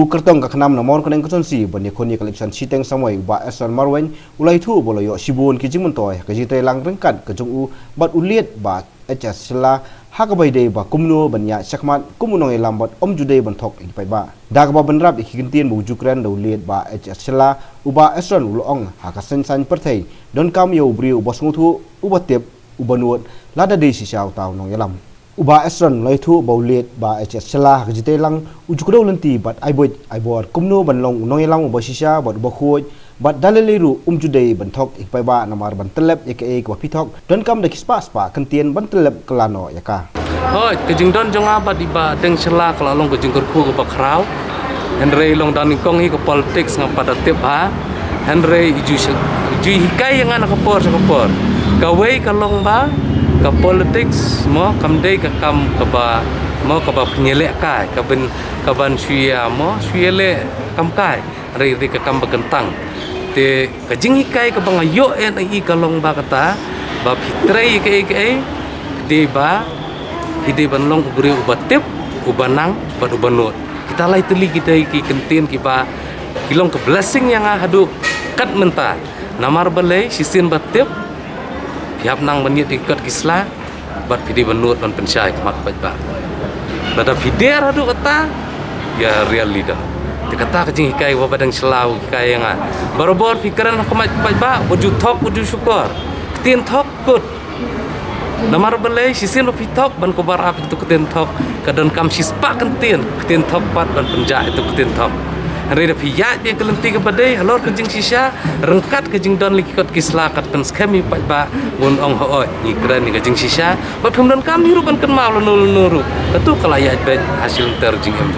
kertong ka khnam namon kaneng kuson si bani khoni collection siteng samoi ba eson marwen ulai thu boloyo sibun ki jimun toy ka jite lang rengkat ka jung u bat uliet ba hs sela hakabai de ba kumno banya sakmat kumunong elam bat om jude ban thok in pai ba dak ba banrap ikintien bu jukran do liet ba hs sela uba eson ulong hakasen san perthei don kam yo briu bosngu thu ubatep ubanuot lada de si saw taw nong elam uba esron lai thu baulet ba hs sela ka jite lang ujukro lanti bat aibor kumno banlong nong elang uba sisa bat uba khoj bat daleliru umjude banthok ikpai ba namar bantelep aka ko pithok don kam de kispas pa kentien bantelep kelano yaka hoi kejing don jonga bat iba deng sela kala long kejing kurku ko bakrau henry long dan kong hi ko politics ngapa tip ha henry ju hikai yang anak kapor gawe kalong ba ka politics mo kamdei ka kam ka ba mo ka ba penyelek kai ka ban suya mo suyele kam kai ri ka kam bagentang te ka jing hikai ka bang ayo en ai kalong ba kata ba fitrei ke de ba ide ban long guri ubatip ubanang ba ubanut kita lai teli kita ki kentin ki ba kilong ke blessing yang hadu kat menta namar balai sisin batip Yap nang menit ikut kislah, buat video menurut dan pensai kemat baca. Lada video radu kata, ya real leader. Dikata kecing hikai wabadang selau hikai yang baru-baru fikiran kemat baca, wujud tok wujud syukur, ketin tok good. Namar belai sisin lebih tok ban kobar api itu ketin tok, kadang kam sispak ketin tok pat ban penjah itu ketin tok. Hari dah pihak dia kelenti kepada halor kejing sisa rengkat kejing don likot kislah kat pen skemi pak ba bun ong hooi ni keren ni kejing sisa bat kemudian kami ruban kenal nuru itu kelayak hasil terjing em.